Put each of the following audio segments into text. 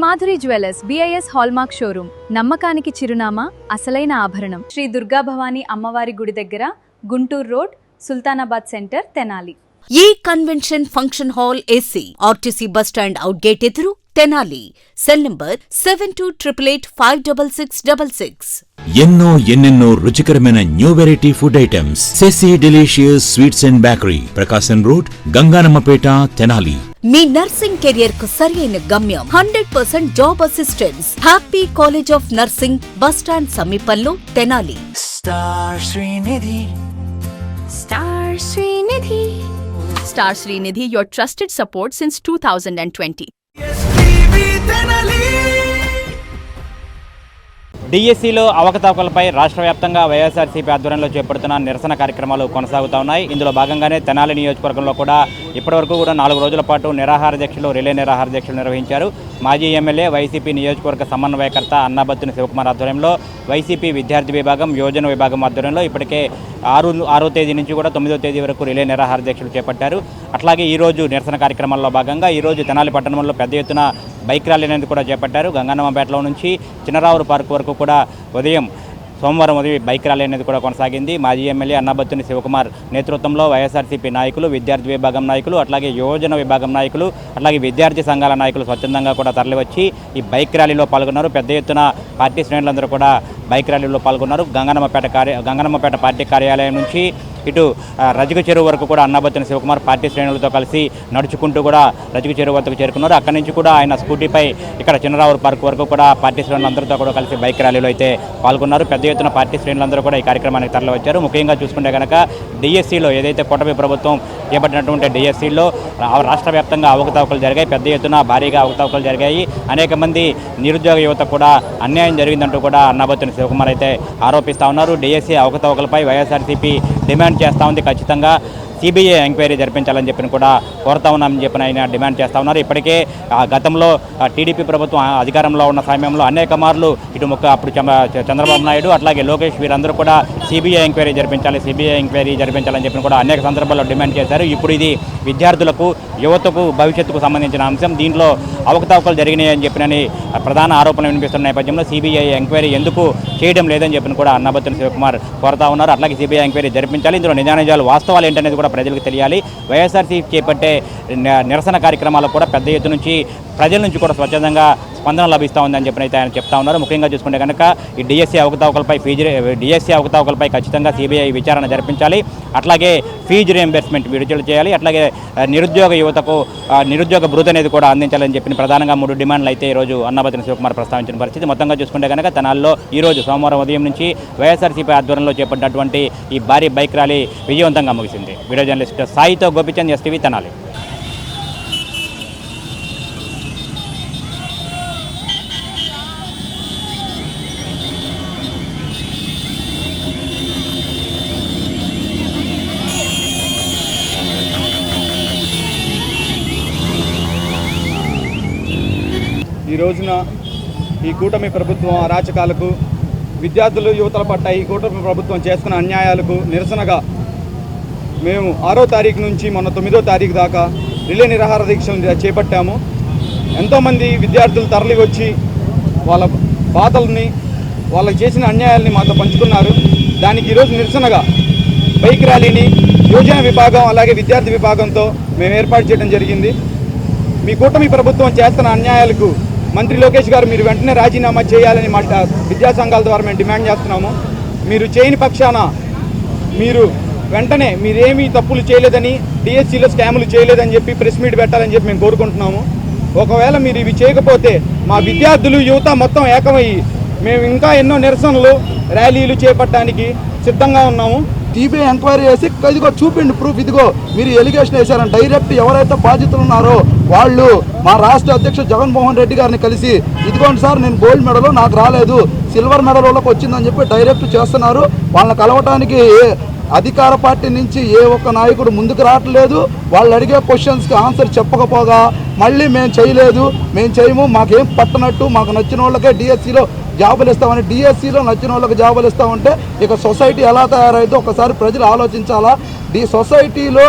Madhuri jewellers BIS hallmark showroom, నమ్మకానికి చిరునామా, అసలైన ఆభరణం. శ్రీ దుర్గా భవానీ అమ్మవారి గుడి దగ్గర, గుంటూరు రోడ్, సుల్తానాబాద్ సెంటర్, తెనాలి. ఈ convention function hall AC, RTC bus stand out gate ఎదురు, తెనాలి. Cell number 7288856666. ఎన్నెన్నో రుచికరమైన న్యూ వెరైటీ ఫుడ్ ఐటమ్స్. సెసి delicious sweets and bakery, Prakasam road, Gangannammapeta, Tenali. మీ నర్సింగ్ కెరియర్ కు సరైన గమ్యం 100% job assistance. Happy college of nursing, bus stand సమీపంలో, Tenali. Star Srinidhi. Star Srinidhi, your trusted support since 2020. డిఎస్సిలో అవకతవకలపై రాష్ట్ర వ్యాప్తంగా వైఎస్ఆర్సీపీ ఆధ్వర్యంలో చేపడుతున్న నిరసన కార్యక్రమాలు కొనసాగుతూ ఉన్నాయి. ఇందులో భాగంగానే తెనాలి నియోజకవర్గంలో కూడా ఇప్పటివరకు కూడా 4 రోజుల పాటు నిరాహార దీక్షలు, రిలే నిరాహార దీక్షలు నిర్వహించారు. మాజీ ఎమ్మెల్యే, వైసీపీ నియోజకవర్గ సమన్వయకర్త అన్నాబత్తుని శివకుమార్ ఆధ్వర్యంలో, వైసీపీ విద్యార్థి విభాగం, యోజన విభాగం ఆధ్వర్యంలో ఇప్పటికే 6వ తేదీ నుంచి కూడా 9వ తేదీ వరకు రిలే నిరాహార దీక్షలు చేపట్టారు. అట్లాగే ఈరోజు నిరసన కార్యక్రమాల్లో భాగంగా ఈరోజు తెనాలి పట్టణంలో పెద్ద ఎత్తున బైక్ ర్యాలీ అనేది కూడా చేపట్టారు. గంగన్నమ్మపేటలో నుంచి చిన్నరావురు పార్క్ వరకు కూడా సోమవారం ఉదయం బైక్ ర్యాలీ అనేది కూడా కొనసాగింది. మాజీ ఎమ్మెల్యే అన్నాబత్తుని శివకుమార్ నేతృత్వంలో వైఎస్ఆర్సీపీ నాయకులు, విద్యార్థి విభాగం నాయకులు, అట్లాగే యోజన విభాగం నాయకులు, అట్లాగే విద్యార్థి సంఘాల నాయకులు స్వచ్ఛందంగా కూడా తరలివచ్చి ఈ బైక్ ర్యాలీలో పాల్గొన్నారు. పెద్ద ఎత్తున పార్టీ శ్రేణులందరూ కూడా బైక్ ర్యాలీలో పాల్గొన్నారు. గంగన్నమ్మపేట పార్టీ కార్యాలయం నుంచి ఇటు రజక చెరువు వరకు కూడా అన్నాబత్తుని శివకుమార్ పార్టీ శ్రేణులతో కలిసి నడుచుకుంటూ కూడా రజక చెరువు వద్దకు చేరుకున్నారు. అక్కడి నుంచి కూడా ఆయన స్కూటీపై ఇక్కడ చిన్నరావురు పార్క్ వరకు కూడా పార్టీ శ్రేణులందరితో కూడా కలిసి బైక్ ర్యాలీలో అయితే పాల్గొన్నారు. పెద్ద ఎత్తున పార్టీ శ్రేణులందరూ కూడా ఈ కార్యక్రమానికి తరలివచ్చారు. ముఖ్యంగా చూసుకుంటే కనుక డిఎస్సిలో ఏదైతే కూటమి ప్రభుత్వం చేపట్టినటువంటి డిఎస్సిలో రాష్ట్ర వ్యాప్తంగా అవకతవకలు జరిగాయి. పెద్ద ఎత్తున భారీగా అవకతవకలు జరిగాయి. అనేక మంది నిరుద్యోగ యువత కూడా అన్యాయం జరిగిందంటూ కూడా అన్నాబత్తుని శివకుమార్ అయితే ఆరోపిస్తూ ఉన్నారు. డిఎస్సి అవకతవకలపై వైఎస్ఆర్సీపీ డిమాండ్ చేస్తూ ఉంది. ఖచ్చితంగా సిబిఐ ఎంక్వైరీ జరిపించాలని చెప్పి కూడా కోరుతా ఉన్నామని చెప్పిన ఆయన డిమాండ్ చేస్తూ ఉన్నారు. ఇప్పటికే గతంలో టీడీపీ ప్రభుత్వం అధికారంలో ఉన్న సమయంలో అనేక మార్లు అప్పుడు చంద్రబాబు నాయుడు, అట్లాగే లోకేష్ వీరందరూ కూడా సిబిఐ ఎంక్వైరీ జరిపించాలని చెప్పి కూడా అనేక సందర్భాల్లో డిమాండ్ చేశారు. ఇప్పుడు ఇది విద్యార్థులకు, యువతకు, భవిష్యత్తుకు సంబంధించిన అంశం. దీంట్లో అవకతవకలు జరిగినాయని చెప్పినని ప్రధాన ఆరోపణలు వినిపిస్తున్న నేపథ్యంలో సిబిఐ ఎంక్వైరీ ఎందుకు చేయడం లేదని చెప్పి కూడా అన్నాబత్తుని శివకుమార్ కోరుతా ఉన్నారు. అట్లాగే సిబిఐ ఎంక్వైరీ జరిపించాలి. ఇందులో నిజానిజాలు, వాస్తవాలు ఏంటనేది కూడా ప్రజలకు తెలియాలి. వైఎస్ఆర్సీపీ చేపట్టే నిరసన కార్యక్రమాలకు కూడా పెద్ద ఎత్తు నుంచి ప్రజల నుంచి కూడా స్వచ్ఛందంగా స్పందన లభిస్తూ ఉందని చెప్పి అయితే ఆయన చెప్తా ఉన్నారు. ముఖ్యంగా చూసుకుంటే కనుక ఈ డిఎస్సి అవకతవకలపై ఖచ్చితంగా సిబిఐ విచారణ జరిపించాలి. అట్లాగే ఫీజు రియంబర్స్మెంట్ విడుదల చేయాలి. అట్లాగే నిరుద్యోగ యువతకు నిరుద్యోగ భృతి అనేది కూడా అందించాలని చెప్పిన ప్రధానంగా 3 డిమాండ్లు అయితే ఈరోజు అన్నాబత్తుని శివకుమార్ ప్రస్తావించిన పరిస్థితి. మొత్తంగా చూసుకుంటే కనుక తెనాలిలో ఈరోజు సోమవారం ఉదయం నుంచి వైఎస్ఆర్సీపీ ఆధ్వర్యంలో చేపట్టినటువంటి ఈ భారీ బైక్ ర్యాలీ విజయవంతంగా ముగిసింది. వీడియో జర్నలిస్ట్ సాయితో గోపిచంద్, STV, తెనాలి. ఈ రోజున ఈ కూటమి ప్రభుత్వం అరాచకాలకు, విద్యార్థులు, యువతల పట్ల ఈ కూటమి ప్రభుత్వం చేస్తున్న అన్యాయాలకు నిరసనగా మేము 6వ తారీఖు నుంచి మొన్న 9వ తారీఖు దాకా రిలే నిరాహార దీక్షలు చేపట్టాము. ఎంతోమంది విద్యార్థులు తరలి వచ్చి వాళ్ళ బాధల్ని, వాళ్ళకి చేసిన అన్యాయాలని మాతో పంచుకున్నారు. దానికి ఈరోజు నిరసనగా బైక్ ర్యాలీని యోజన విభాగం, అలాగే విద్యార్థి విభాగంతో మేము ఏర్పాటు చేయడం జరిగింది. మీ కూటమి ప్రభుత్వం చేస్తున్న అన్యాయాలకు మంత్రి లోకేష్ గారు మీరు వెంటనే రాజీనామా చేయాలని మా విద్యా సంఘాల ద్వారా మేము డిమాండ్ చేస్తున్నాము. మీరు చేయని పక్షాన మీరు వెంటనే మీరేమీ తప్పులు చేయలేదని, డిఎస్సిలో స్కాములు చేయలేదని చెప్పి ప్రెస్ మీట్ పెట్టాలని చెప్పి మేము కోరుకుంటున్నాము. ఒకవేళ మీరు ఇవి చేయకపోతే మా విద్యార్థులు, యువత మొత్తం ఏకమయ్యి మేము ఇంకా ఎన్నో నిరసనలు, ర్యాలీలు చేపట్టడానికి సిద్ధంగా ఉన్నాము. సిబిఐ ఎంక్వైరీ చేసి ఇదిగో చూపిండి ప్రూఫ్, ఇదిగో మీరు ఎలిగేషన్ వేశారని డైరెక్ట్ ఎవరైతే బాధితులు ఉన్నారో వాళ్ళు మా రాష్ట్ర అధ్యక్షుడు జగన్మోహన్ రెడ్డి గారిని కలిసి, ఇదిగోండి సార్ నేను గోల్డ్ మెడల్ నాకు రాలేదు, సిల్వర్ మెడల్ వాళ్ళకి వచ్చిందని చెప్పి డైరెక్ట్ చేస్తున్నారు. వాళ్ళని కలవటానికి అధికార పార్టీ నుంచి ఏ ఒక్క నాయకుడు ముందుకు రావట్లేదు. వాళ్ళు అడిగే క్వశ్చన్స్కి ఆన్సర్ చెప్పకపోగా మళ్ళీ మేము చేయలేదు, మేము చేయము, మాకేం పట్టనట్టు, మాకు నచ్చిన వాళ్ళకే డిఎస్సిలో జాబులు ఇస్తామని, డిఎస్సిలో నచ్చిన వాళ్ళకి జాబులు ఇస్తామంటే ఇక సొసైటీ ఎలా తయారైతే ఒకసారి ప్రజలు ఆలోచించాలా. సొసైటీలో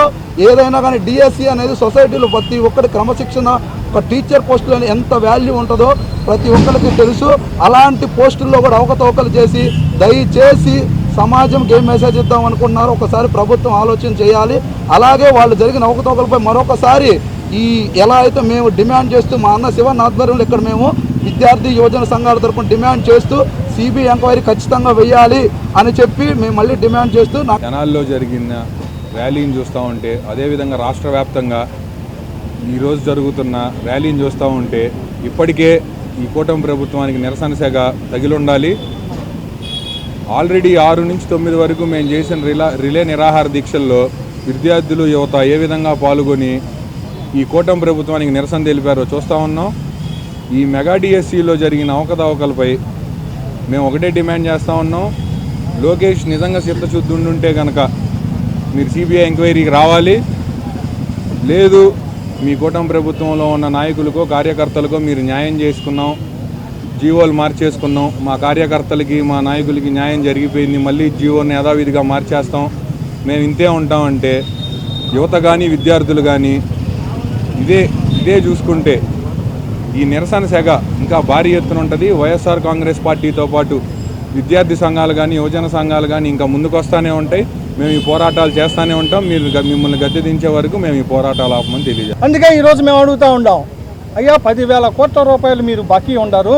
ఏదైనా కానీ డిఎస్సి అనేది సొసైటీలో ప్రతి ఒక్కటి క్రమశిక్షణ ఒక టీచర్ పోస్టులో ఎంత వాల్యూ ఉంటుందో ప్రతి ఒక్కరికి తెలుసు. అలాంటి పోస్టుల్లో కూడా అవకతవకలు చేసి దయచేసి సమాజంకి ఏం మెసేజ్ ఇద్దాం అనుకుంటున్నారో ఒకసారి ప్రభుత్వం ఆలోచన చేయాలి. అలాగే వాళ్ళు జరిగిన అవకతవకలపై మరొకసారి ఎలా అయితే మేము డిమాండ్ చేస్తూ మా అన్న శివన్ ఆధ్వర్యంలో ఇక్కడ మేము విద్యార్థి యువజన సంఘాల తరపున డిమాండ్ చేస్తూ సిబిఐ ఎంక్వైరీ ఖచ్చితంగా వేయాలి అని చెప్పి మేము మళ్ళీ డిమాండ్ చేస్తూ తెనాలిలో జరిగిన ర్యాలీని చూస్తూ ఉంటే, అదేవిధంగా రాష్ట్ర వ్యాప్తంగా ఈరోజు జరుగుతున్న ర్యాలీని చూస్తూ ఉంటే ఇప్పటికే ఈ కూటమి ప్రభుత్వానికి నిరసన సెగ తగిలుండాలి. ఆల్రెడీ 6 నుంచి 9 వరకు మేము చేసిన రిలే నిరాహార దీక్షల్లో విద్యార్థులు యువత ఏ విధంగా పాల్గొని ఈ కూటమి ప్రభుత్వానికి నిరసన తెలిపారో చూస్తూ ఉన్నాం. ఈ మెగా డిఎస్సిలో జరిగిన అవకతవకలపై మేము ఒకటే డిమాండ్ చేస్తూ ఉన్నాం. లోకేష్ నిజంగా చిత్తశుద్ధి ఉండుంటే కనుక మీరు సిబిఐ ఎంక్వైరీకి రావాలి. లేదు మీ కూటమి ప్రభుత్వంలో ఉన్న నాయకులకో కార్యకర్తలకో మీరు న్యాయం చేసుకున్నాం, జీవోలు మార్చేసుకున్నాం, మా కార్యకర్తలకి మా నాయకులకి న్యాయం జరిగిపోయింది, మళ్ళీ జీవోని యథావిధిగా మార్చేస్తాం, మేము ఇంతే ఉంటామంటే యువత కానీ విద్యార్థులు కానీ ఇదే చూసుకుంటే ఈ నిరసన సెగ ఇంకా భారీ ఎత్తున ఉంటుంది. వైఎస్ఆర్ కాంగ్రెస్ పార్టీతో పాటు విద్యార్థి సంఘాలు కానీ యువజన సంఘాలు కానీ ఇంకా ముందుకు వస్తూనే ఉంటాయి. మేము ఈ పోరాటాలు చేస్తూనే ఉంటాం. మిమ్మల్ని గద్దె దించే వరకు మేము ఈ పోరాటాలు ఆపమని తెలియజేస్తాం. అందుకే ఈరోజు మేము అడుగుతూ ఉన్నాం, అయ్యా 10,000 కోట్ల రూపాయలు మీరు బాకీ ఉండారు,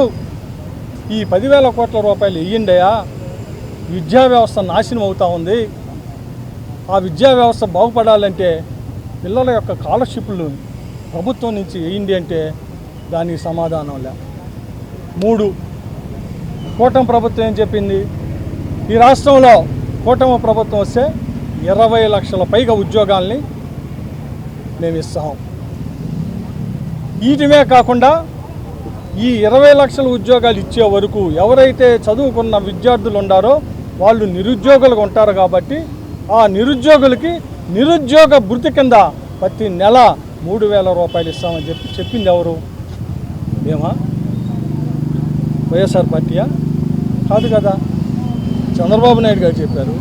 ఈ 10,000 కోట్ల రూపాయలు ఇయ్యండియా. విద్యా వ్యవస్థ నాశనం అవుతూ ఉంది. ఆ విద్యా వ్యవస్థ బాగుపడాలంటే పిల్లల యొక్క స్కాలర్షిప్లు ప్రభుత్వం నుంచి వేయండి అంటే దానికి సమాధానం లే. 3 కూటమి ప్రభుత్వం ఏం చెప్పింది, ఈ రాష్ట్రంలో కూటమి ప్రభుత్వం వస్తే 20 లక్షల పైగా ఉద్యోగాల్ని మేము ఇస్తాం. వీటివే కాకుండా ఈ 20 లక్షల ఉద్యోగాలు ఇచ్చే వరకు ఎవరైతే చదువుకున్న విద్యార్థులు ఉన్నారో వాళ్ళు నిరుద్యోగులుగా ఉంటారు. కాబట్టి ఆ నిరుద్యోగులకి నిరుద్యోగ భృతి కింద ప్రతి నెల 3,000 రూపాయలు ఇస్తామని చెప్పింది ఎవరు? మేమా? వైఎస్ఆర్ పార్టీయా? కాదు కదా. చంద్రబాబు నాయుడు గారు చెప్పారు,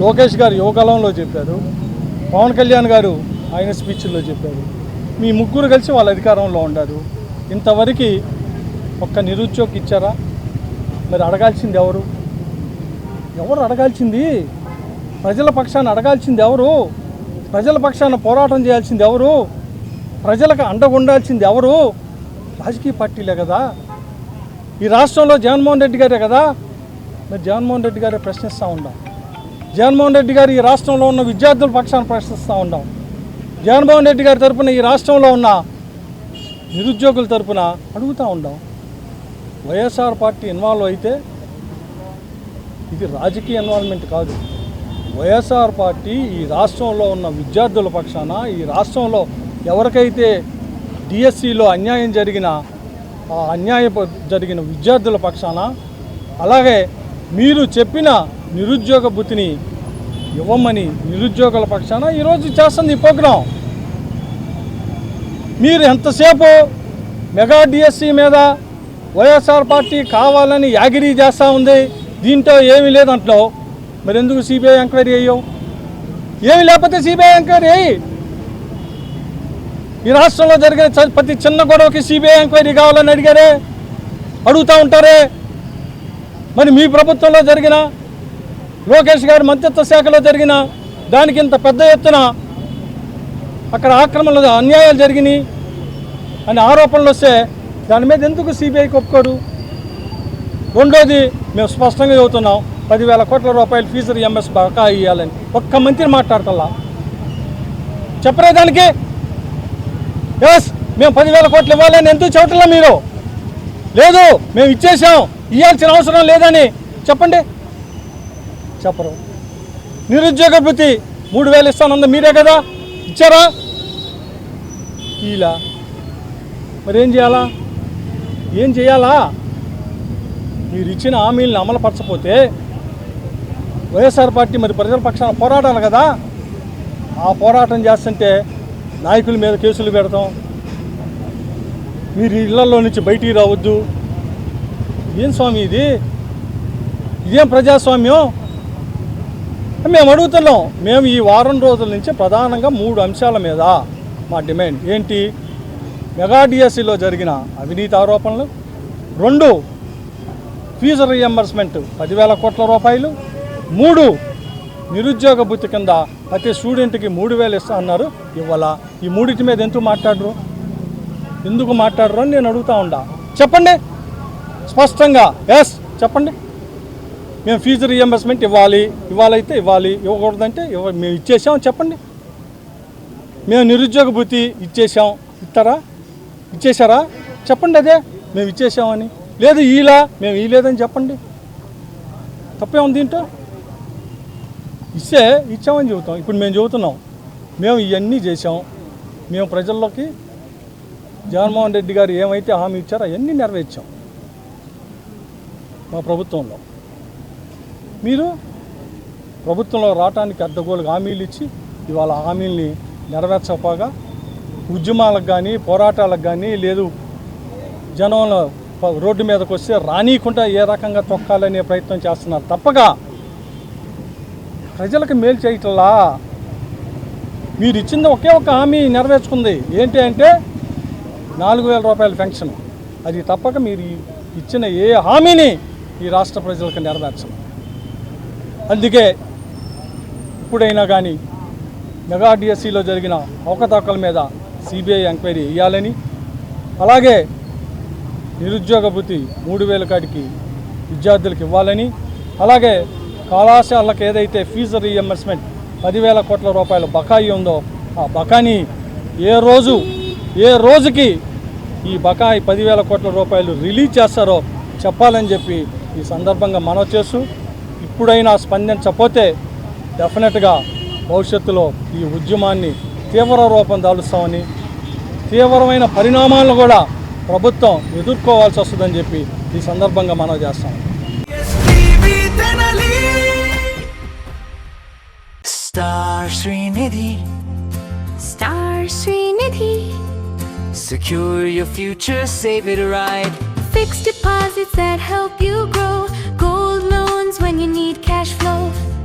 లోకేష్ గారు యువకాలంలో చెప్పారు, పవన్ కళ్యాణ్ గారు ఆయన స్పీచ్ల్లో చెప్పారు. మీ ముగ్గురు కలిసి వాళ్ళ అధికారంలో ఉన్నారు. ఇంతవరకు ఒక్క నిరుద్యోగం ఇచ్చారా? మరి అడగాల్సింది ఎవరు? అడగాల్సింది? ప్రజల పక్షాన అడగాల్సింది ఎవరు? ప్రజల పక్షాన పోరాటం చేయాల్సింది ఎవరు? ప్రజలకు అండగా ఉండాల్సింది ఎవరు? రాజకీయ పార్టీలే కదా. ఈ రాష్ట్రంలో జగన్మోహన్ రెడ్డి గారే కదా. మరి జగన్మోహన్ రెడ్డి గారే ప్రశ్నిస్తూ ఉన్నాం. జగన్మోహన్ రెడ్డి గారు ఈ రాష్ట్రంలో ఉన్న విద్యార్థుల పక్షాన ప్రశ్నిస్తూ ఉన్నాం. జగన్మోహన్ రెడ్డి గారి తరపున ఈ రాష్ట్రంలో ఉన్న నిరుద్యోగుల తరపున అడుగుతూ ఉన్నాం. వైఎస్ఆర్ పార్టీ ఇన్వాల్వ్ అయితే ఇది రాజకీయ ఇన్వాల్వ్మెంట్ కాదు. వైఎస్ఆర్ పార్టీ ఈ రాష్ట్రంలో ఉన్న విద్యార్థుల పక్షాన, ఈ రాష్ట్రంలో ఎవరికైతే డిఎస్సిలో అన్యాయం జరిగిన విద్యార్థుల పక్షాన, అలాగే మీరు చెప్పిన నిరుద్యోగ భృతిని ఇవ్వమని నిరుద్యోగుల పక్షాన ఈరోజు చేస్తుంది ఈ ప్రోగ్రాం. మీరు ఎంతసేపు మెగా డిఎస్సి మీద వైఎస్ఆర్ పార్టీ కావాలని యాగిరీ చేస్తూ ఉంది, దీంట్లో ఏమీ లేదంటున్నావు. మరి ఎందుకు సిబిఐ ఎంక్వైరీ అయ్యావు? ఏమి లేకపోతే సిబిఐ ఎంక్వైరీ అయ్యి. ఈ రాష్ట్రంలో జరిగిన ప్రతి చిన్న గొడవకి సిబిఐ ఎంక్వైరీ కావాలని అడుగుతూ ఉంటారే. మరి మీ ప్రభుత్వంలో జరిగిన, లోకేష్ గారి మంత్రిత్వ శాఖలో జరిగిన దానికి ఇంత పెద్ద ఎత్తున అక్కడ ఆక్రమణలు అన్యాయాలు జరిగినాయి అని ఆరోపణలు వస్తే దాని మీద ఎందుకు సిబిఐకి ఒప్పుకోరు? రెండోది, మేము స్పష్టంగా చెబుతున్నాం, 10,000 కోట్ల రూపాయలు ఫీజు రీఎంబర్స్ బకా ఇవ్వాలని ఒక్క మంత్రి మాట్లాడతల్లా. చెప్పరే దానికి? ఎస్, మేము 10,000 కోట్లు ఇవ్వాలని ఎందుకు చెప్పట్లా మీరు? లేదు, మేము ఇచ్చేసాం, ఇవ్వాల్సిన అవసరం లేదని చెప్పండి. చెప్పరు. నిరుద్యోగ భృతి 3,000 ఇస్తానంద మీరే కదా, ఇచ్చారా? ఇలా మరి ఏం చేయాలా? మీరు ఇచ్చిన హామీలను అమలుపరచకపోతే వైఎస్ఆర్ పార్టీ మరి ప్రజల పక్షాన పోరాడాలి కదా. ఆ పోరాటం చేస్తుంటే నాయకుల మీద కేసులు పెడతాం, మీరు ఇళ్లలో నుంచి బయటికి రావద్దు. ఏం స్వామి ఇది? ఇదేం ప్రజాస్వామ్యం? మేము అడుగుతున్నాం. మేము ఈ వారం రోజుల నుంచి ప్రధానంగా 3 అంశాల మీద మా డిమాండ్ ఏంటి? మెగా డిఎస్సిలో జరిగిన అవినీతి ఆరోపణలు, 2 ఫీజు రీఎంబర్స్మెంట్ 10,000 కోట్ల రూపాయలు, 3 నిరుద్యోగ భృతి కింద ప్రతి స్టూడెంట్కి 3,000 ఇస్తా అన్నారు. ఇవాళ ఈ మూడింటి మీద ఎందుకు మాట్లాడరు అని నేను అడుగుతా ఉండా. చెప్పండి స్పష్టంగా, ఎస్ చెప్పండి. మేము ఫీజు రీఎంబర్స్మెంట్ ఇవ్వాలైతే ఇవ్వాలి, ఇవ్వకూడదంటే మేము ఇచ్చేసాం చెప్పండి. మేము నిరుద్యోగ భృతి ఇచ్చేశారా చెప్పండి. అదే మేము ఇచ్చేసామని, లేదు మేము ఇవ్వలేదని చెప్పండి. తప్పే ఉంది దీంట్లో. ఇచ్చామని చెబుతాం. ఇప్పుడు మేము చెబుతున్నాం మేము ఇవన్నీ చేసాం, మేము ప్రజల్లోకి జగన్మోహన్ రెడ్డి గారు ఏమైతే హామీ ఇచ్చారో అవన్నీ నెరవేర్చాం మా ప్రభుత్వంలో. మీరు ప్రభుత్వంలో రావడానికి అడ్డగోలుగా హామీలు ఇచ్చి ఇవాళ హామీల్ని నెరవేర్చకపోగా ఉద్యమాలకు కానీ పోరాటాలకు కానీ లేదు జనంలో రోడ్డు మీదకి వస్తే రానీయకుండా ఏ రకంగా తొక్కాలనే ప్రయత్నం చేస్తున్నారు తప్పగా ప్రజలకు మేలు చేయట్లా. మీరు ఇచ్చింది ఒకే ఒక హామీ నెరవేర్చుకుంది ఏంటి అంటే 4,000 రూపాయల పెన్షన్. అది తప్పక మీరు ఇచ్చిన ఏ హామీని ఈ రాష్ట్ర ప్రజలకు నెరవేర్చరు. అందుకే ఇప్పుడైనా కానీ మెగా డిఎస్సిలో జరిగిన అవకతవకల మీద సిబిఐ ఎంక్వైరీ ఇవ్వాలని, అలాగే నిరుద్యోగ భృతి 3,000 కాడికి విద్యార్థులకు ఇవ్వాలని, అలాగే కళాశాలకు ఏదైతే ఫీజు రీఎంబర్స్మెంట్ 10,000 కోట్ల రూపాయల బకాయి ఉందో ఆ బకాయిని ఏ రోజుకి ఈ బకాయి 10,000 కోట్ల రూపాయలు రిలీజ్ చేస్తారో చెప్పాలని చెప్పి ఈ సందర్భంగా మనవి చేస్తూ, ఇప్పుడైనా స్పందించకపోతే డెఫినెట్గా భవిష్యత్తులో ఈ ఉద్యమాన్ని తీవ్ర రూపం దాలుస్తామని, తీవ్రమైన పరిణామాలను కూడా ప్రభుత్వం ఎదుర్కోవాల్సి వస్తుందని చెప్పి ఈ సందర్భంగా మనవి చేస్తాం. Star Srinidhi. Star Srinidhi. Secure your future, save it right. Fixed deposits that help you grow. Gold loans when you need cash flow.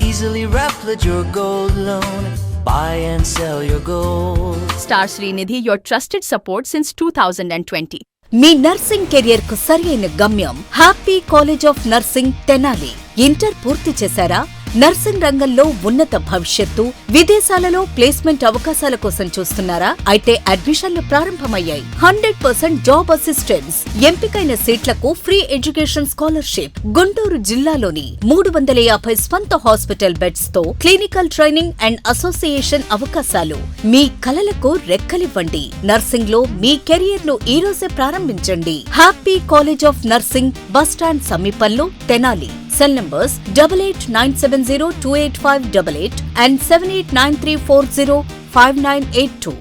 Easily replicate your gold loan. Buy and sell your gold. Star Srinidhi, your trusted support since 2020. Me nursing career కు సరైన గమ్యం happy college of nursing Tenali. Inter పూర్తి చేశారా? Nursing రంగంలో ఉన్నత భవిష్యత్తు, విదేశాలలో placement అవకాశాల కోసం చూస్తున్నారా? అయితే అడ్మిషన్లు ప్రారంభమయ్యాయి. 100% జాబ్ అసిస్టెన్స్, ఎంపికైన సీట్లకు ఫ్రీ ఎడ్యుకేషన్ స్కాలర్షిప్. గుంటూరు జిల్లాలోని 350 స్వంత హాస్పిటల్ బెడ్స్ తో క్లినికల్ ట్రైనింగ్ అండ్ అసోసియేషన్ అవకాశాలు. మీ కలలకు రెక్కలివ్వండి. నర్సింగ్ లో మీ కెరియర్ ను ఈ రోజే ప్రారంభించండి. Happy college of nursing, bus stand సమీపంలో Tenali. Cell numbers 8897028588 and 7893405982.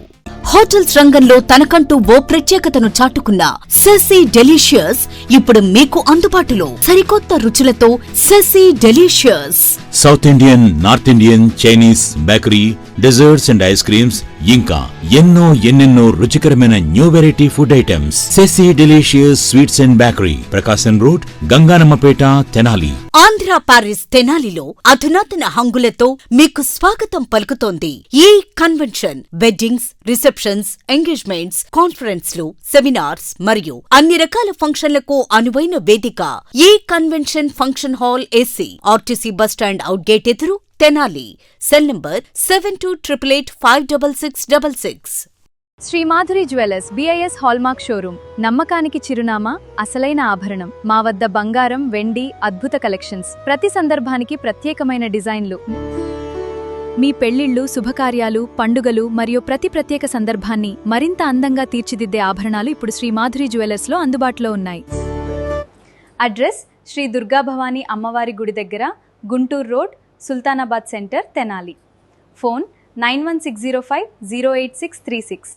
Hotels రంగంలో తనకంటూ ఓ ప్రత్యేకతను చాటుకున్న సెసీ డెలీషియస్ ఇప్పుడు మీకు అందుబాటులో. సరికొత్త రుచులతో సెసీ డెలీషియస్. South Indian, north Indian, Chinese, bakery, desserts and ice creams, ఇంకా ఎన్నెన్నో రుచికరమైన న్యూ వెరైటీ ఫుడ్ ఐటమ్స్. సెసీ delicious sweets and bakery, Prakasam road, Gangannammapeta, Tenali. Andhra Paris తెనాలిలో అధునాతన హంగులతో మీకు స్వాగతం పలుకుతోంది ఈ కన్వెన్షన్. వెడ్డింగ్స్, రిసెప్షన్స్, ఎంగేజ్మెంట్స్, కాన్ఫరెన్స్లు, సెమినార్స్ మరియు అన్ని రకాల ఫంక్షన్లకు అనువైన వేదిక. ఈ convention function hall AC, RTC bus stand out gate ఎదురు, Tenali. Cell number 7288566666. Shri Madhuri jewellers BIS hallmark showroom, నమ్మకానికి చిరునామా, అసలైన ఆభరణం. మా వద్ద బంగారం, వెండి, అద్భుత కలెక్షన్స్, ప్రతి సందర్భానికి ప్రత్యేకమైన డిజైన్లు. మీ పెళ్లిళ్లు, శుభకార్యాలు, పండుగలు మరియు ప్రతి ప్రత్యేక సందర్భాన్ని మరింత అందంగా తీర్చిదిద్దే ఆభరణాలు ఇప్పుడు శ్రీ మాధురి జ్యువెలర్స్లో అందుబాటులో ఉన్నాయి. అడ్రస్ శ్రీ దుర్గా భవానీ అమ్మవారి గుడి దగ్గర, Guntur road, Sultanabad centre, Tenali. Phone 9160508636.